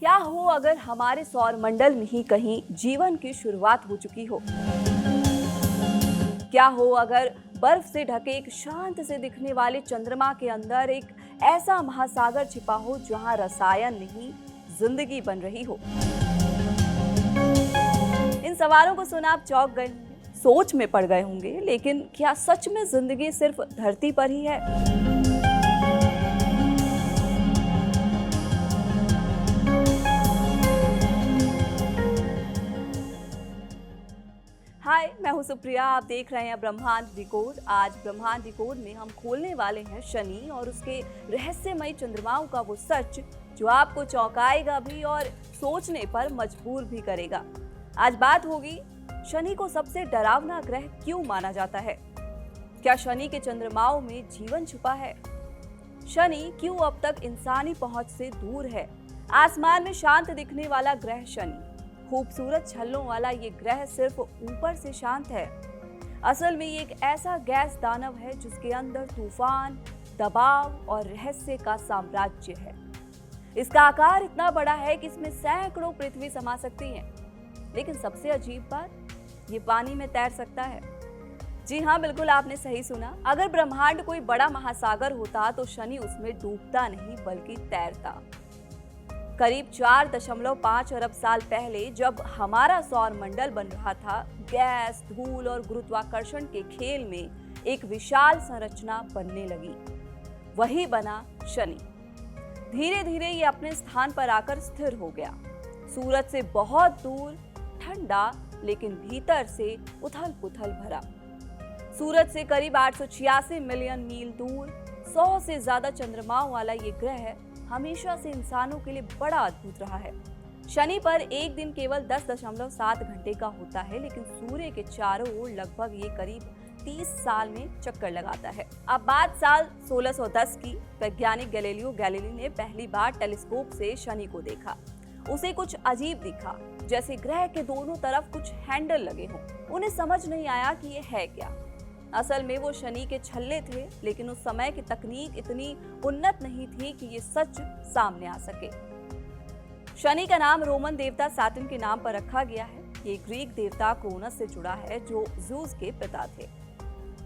क्या हो अगर हमारे सौर मंडल में ही कहीं जीवन की शुरुआत हो चुकी हो? क्या हो अगर बर्फ से ढके एक शांत से दिखने वाले चंद्रमा के अंदर एक ऐसा महासागर छिपा हो जहां रसायन नहीं, जिंदगी बन रही हो? इन सवालों को सुना आप चौंक गए होंगे, सोच में पड़ गए होंगे, लेकिन क्या सच में जिंदगी सिर्फ धरती पर ही है? हाय, मैं हूं सुप्रिया। आप देख रहे हैं ब्रह्मांड डिकोड। आज ब्रह्मांड डिकोड में हम खोलने वाले हैं शनि और उसके रहस्यमयी चंद्रमाओं का वो सच जो आपको चौंकाएगा भी और सोचने पर मजबूर भी करेगा। आज बात होगी, शनि को सबसे डरावना ग्रह क्यों माना जाता है? क्या शनि के चंद्रमाओं में जीवन छुपा है? शनि क्यों अब तक इंसानी पहुंच से दूर है? आसमान में शांत दिखने वाला ग्रह शनि, खूबसूरत छल्लों वाला ये ग्रह सिर्फ ऊपर से शांत है। असल में ये एक ऐसा गैस दानव है जिसके अंदर तूफान, दबाव और रहस्य का साम्राज्य है। इसका आकार इतना बड़ा है कि इसमें सैकड़ों पृथ्वी समा सकती हैं। लेकिन सबसे अजीब बात, ये पानी में तैर सकता है। जी हाँ, बिल्कुल आपने सही सुना। अगर ब्रह्मांड कोई बड़ा महासागर होता तो शनि उसमें डूबता नहीं बल्कि तैरता। करीब 4.5 अरब साल पहले जब हमारा सौर मंडल बन रहा था, गैस, धूल और गुरुत्वाकर्षण के खेल में एक विशाल संरचना बनने लगी। वही बना शनि। धीरे धीरे ये अपने स्थान पर आकर स्थिर हो गया। सूरज से बहुत दूर, ठंडा लेकिन भीतर से उथल पुथल भरा। सूरज से करीब 886 मिलियन मील दूर 100 से ज्यादा चंद्रमाओं वाला ये ग्रह हमेशा से इंसानों के लिए बड़ा अद्भुत रहा है। शनि पर एक दिन केवल 10.7 घंटे का होता है, लेकिन सूर्य के चारों ओर लगभग ये करीब 30 साल में चक्कर लगाता है। अब बात साल 1610 की। वैज्ञानिक गैलीलियो गैलीली ने पहली बार टेलीस्कोप से शनि को देखा। उसे कुछ अजीब दिखा, जैसे ग्रह के दोनों तरफ कुछ हैंडल लगे हों। उन्हें समझ नहीं आया कि ये है क्या। असल में वो शनि के छल्ले थे, लेकिन उस समय की तकनीक इतनी उन्नत नहीं थी कि ये सच सामने आ सके। शनि का नाम रोमन देवता सैटर्न के नाम पर रखा गया है। ये ग्रीक देवता क्रोनस से जुड़ा है जो ज़ूस के पिता थे।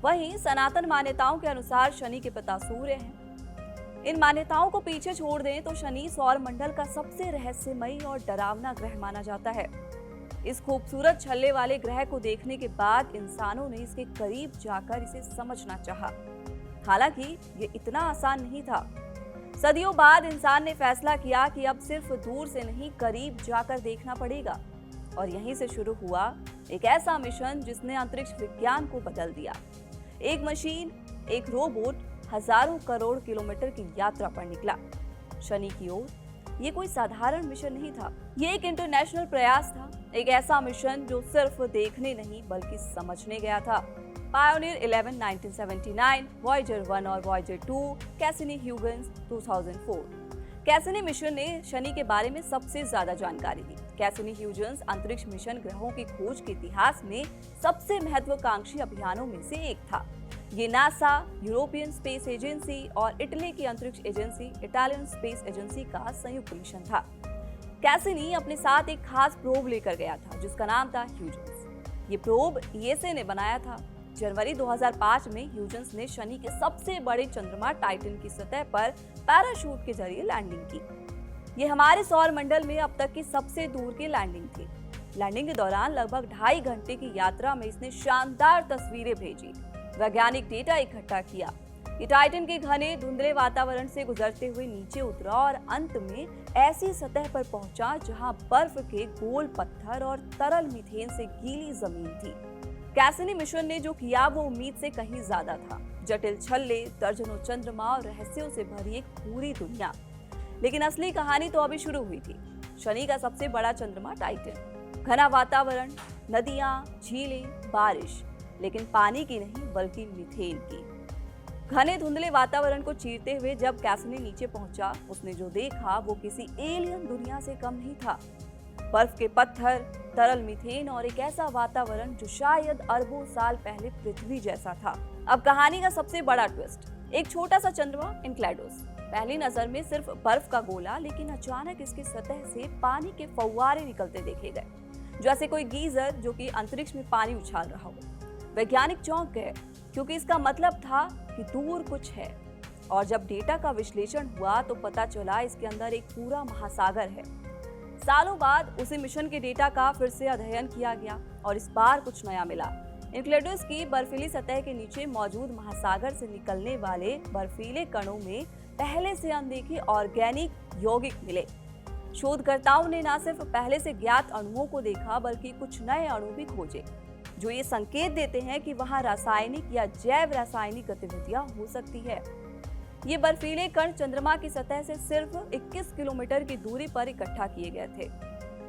वहीं सनातन मान्यताओं के अनुसार शनि के पिता सूर्य हैं। इन मान्यताओं को पीछे छोड़ दें तो शनि सौर मंडल का सबसे रहस्यमयी और डरावना ग्रह माना जाता है। इस खूबसूरत छल्ले वाले ग्रह को देखने के बाद इंसानों ने इसके करीब जाकर इसे समझना चाहा। हालांकि ये इतना आसान नहीं था। सदियों बाद इंसान ने फैसला किया कि अब सिर्फ दूर से नहीं, करीब जाकर देखना पड़ेगा। और यहीं से शुरू हुआ एक ऐसा मिशन जिसने अंतरिक्ष विज्ञान को बदल दिया। एक मशीन, एक रोबोट हजारों करोड़ किलोमीटर की यात्रा पर निकला शनि की ओर। ये कोई साधारण मिशन नहीं था, ये एक इंटरनेशनल प्रयास था। एक ऐसा मिशन जो सिर्फ देखने नहीं बल्कि समझने गया था। पायोनियर 11 1979, वॉयेजर 1 और वॉयेजर 2, कैसिनी-ह्यूगेन्स 2004। कैसिनी मिशन ने शनि के बारे में सबसे ज्यादा जानकारी दी। कैसिनी-ह्यूगेन्स अंतरिक्ष मिशन ग्रहों की खोज के इतिहास में सबसे महत्वाकांक्षी अभियानों में से एक था। ये नासा, यूरोपियन स्पेस एजेंसी और इटली की अंतरिक्ष एजेंसी इटालियन स्पेस एजेंसी का संयुक्त मिशन था। कैसिनी अपने साथ एक खास प्रोब लेकर गया था जिसका नाम था ह्यूजेंस। ये प्रोब ईएसए ने बनाया था। जनवरी 2005 में ह्यूजेंस ने शनि के सबसे बड़े चंद्रमा टाइटन की सतह पर पैराशूट के जरिए लैंडिंग की। ये हमारे सौर मंडल में अब तक की सबसे दूर की लैंडिंग थी। लैंडिंग के दौरान लगभग 2.5 घंटे की यात्रा में इसने शानदार तस्वीरें भेजी, वैज्ञानिक डेटा इकट्ठा किया। ये टाइटन के घने धुंधले वातावरण से गुजरते हुए नीचे उतरा और अंत में ऐसी सतह पर पहुंचा जहां बर्फ के गोल पत्थर और तरल मीथेन से गीली जमीन थी। कैसिनी मिशन ने जो किया वो उम्मीद से कहीं ज्यादा था। जटिल छल्ले, दर्जनों चंद्रमा और रहस्यों से भरी एक पूरी दुनिया। लेकिन असली कहानी तो अभी शुरू हुई थी। शनि का सबसे बड़ा चंद्रमा टाइटन, घना वातावरण, नदियां, झीलें, बारिश, लेकिन पानी की नहीं बल्कि मीथेन की। घने धुंधले वातावरण को चीरते हुए जब कैसिनी नीचे पहुंचा, उसने जो देखा वो किसी एलियन दुनिया से कम नहीं था। बर्फ के पत्थर, तरल मीथेन और एक ऐसा वातावरण जो शायद अरबों साल पहले पृथ्वी जैसा था। अब कहानी का सबसे बड़ा ट्विस्ट, एक छोटा सा चंद्रमा एन्केलेडस, पहली नजर में सिर्फ बर्फ का गोला, लेकिन अचानक इसकी सतह से पानी के फव्वारे निकलते देखे गए, जैसे कोई गीजर जो कि अंतरिक्ष में पानी उछाल रहा हो। वैज्ञानिक चौंक गए क्योंकि इसका मतलब था कि दूर कुछ है। और जब डेटा का विश्लेषण हुआ तो पता चला इसके अंदर एक पूरा महासागर है। सालों बाद उसी मिशन के डेटा का फिर से अध्ययन किया गया और इस बार कुछ नया मिला। एन्केलेडस की बर्फीली सतह के नीचे मौजूद महासागर से निकलने वाले बर्फीले कणों में पहले से अनदेखे ऑर्गेनिक यौगिक मिले। शोधकर्ताओं ने न सिर्फ पहले से ज्ञात अणुओं को देखा, बल्कि कुछ नए अणु भी खोजे जो ये संकेत देते हैं कि वहां रासायनिक या जैव रासायनिक गतिविधियां हो सकती है। ये बर्फीले कण चंद्रमा की सतह से सिर्फ 21 किलोमीटर की दूरी पर इकट्ठा किए गए थे।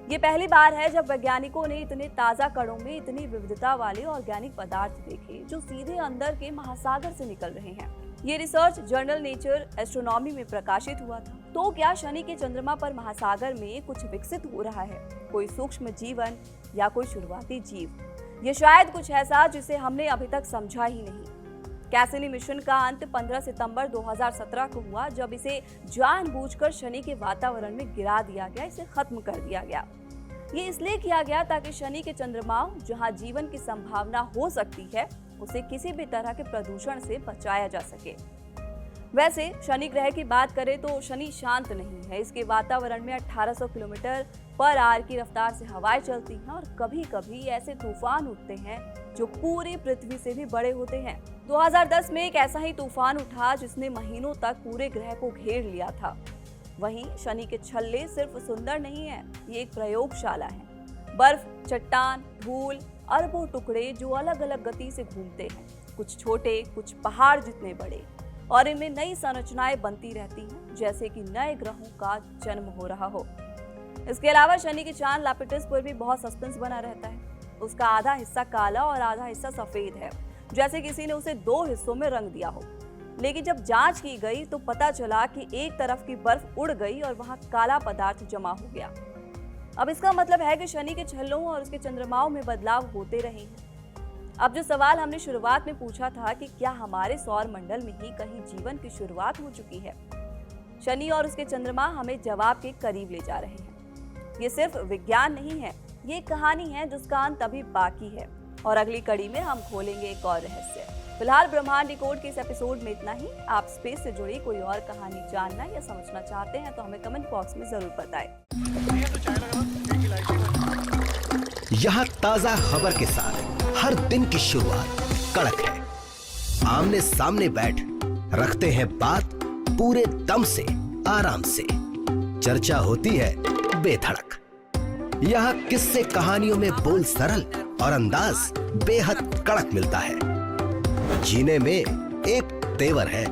ये पहली बार है जब वैज्ञानिकों ने इतने ताजा कणों में इतनी विविधता वाले ऑर्गेनिक पदार्थ देखे जो सीधे अंदर के महासागर से निकल रहे हैं। ये रिसर्च जर्नल नेचर एस्ट्रोनॉमी में प्रकाशित हुआ था। तो क्या शनि के चंद्रमा पर महासागर में कुछ विकसित हो रहा है? कोई सूक्ष्म जीवन या कोई शुरुआती जीव? ये शायद कुछ ऐसा जिसे हमने अभी तक समझा ही नहीं। कैसिनी मिशन का अंत 15 सितंबर 2017 को हुआ, जब इसे जानबूझकर शनि के वातावरण में गिरा दिया गया, इसे खत्म कर दिया गया। ये इसलिए किया गया ताकि शनि के चंद्रमाओं, जहां जीवन की संभावना हो सकती है, उसे किसी भी तरह के प्रदूषण से बचाया जा सके। वैसे शनि ग्रह की बात करें तो शनि शांत नहीं है। इसके वातावरण में 1800 किलोमीटर पर आवर की रफ्तार से हवाएं चलती हैं और कभी कभी ऐसे तूफान उठते हैं जो पूरी पृथ्वी से भी बड़े होते हैं। 2010 में एक ऐसा ही तूफान उठा जिसने महीनों तक पूरे ग्रह को घेर लिया था। वहीं शनि के छल्ले सिर्फ सुंदर नहीं है, ये एक प्रयोगशाला है। बर्फ, चट्टान, धूल, अरबों टुकड़े जो अलग अलग गति से घूमते हैं, कुछ छोटे, कुछ पहाड़ जितने बड़े, और इनमें नई संरचनाएं बनती रहती हैं, जैसे कि नए ग्रहों का जन्म हो रहा हो। इसके अलावा शनि के चांद लापिटस पर भी बहुत सस्पेंस बना रहता है। उसका आधा हिस्सा काला और आधा हिस्सा सफेद है, जैसे किसी ने उसे 2 हिस्सों में रंग दिया हो। लेकिन जब जांच की गई तो पता चला कि एक तरफ की बर्फ उड़ गई और वहां काला पदार्थ जमा हो गया। अब इसका मतलब है कि शनि के छल्लों और उसके चंद्रमाओं में बदलाव होते रहे हैं। अब जो सवाल हमने शुरुआत में पूछा था कि क्या हमारे सौर मंडल में ही कहीं जीवन की शुरुआत हो चुकी है, शनि और उसके चंद्रमा हमें जवाब के करीब ले जा रहे हैं। ये सिर्फ विज्ञान नहीं है, ये एक कहानी है जिसका अंत अभी बाकी है, और अगली कड़ी में हम खोलेंगे एक और रहस्य। फिलहाल ब्रह्मांड डिकोड के इस एपिसोड में इतना ही। आप स्पेस से जुड़ी कोई और कहानी जानना या समझना चाहते हैं तो हमें कमेंट बॉक्स में जरूर बताएं। यहाँ ताजा खबर के साथ हर दिन की शुरुआत कड़क है। आमने सामने बैठ रखते हैं बात पूरे दम से, आराम से। चर्चा होती है बेधड़क। यहाँ किस्से कहानियों में बोल सरल और अंदाज बेहद कड़क मिलता है। जीने में एक तेवर है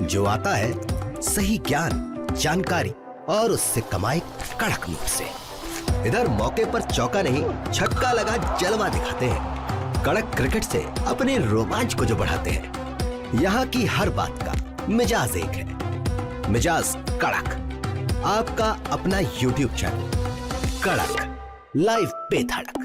जो आता है सही ज्ञान, जानकारी और उससे कमाई कड़क नोट से। इधर मौके पर चौका नहीं, छक्का लगा जलवा दिखाते हैं। कड़क क्रिकेट से अपने रोमांच को जो बढ़ाते हैं। यहाँ की हर बात का मिजाज एक है, मिजाज कड़क। आपका अपना YouTube चैनल कड़क, लाइव बेधड़क।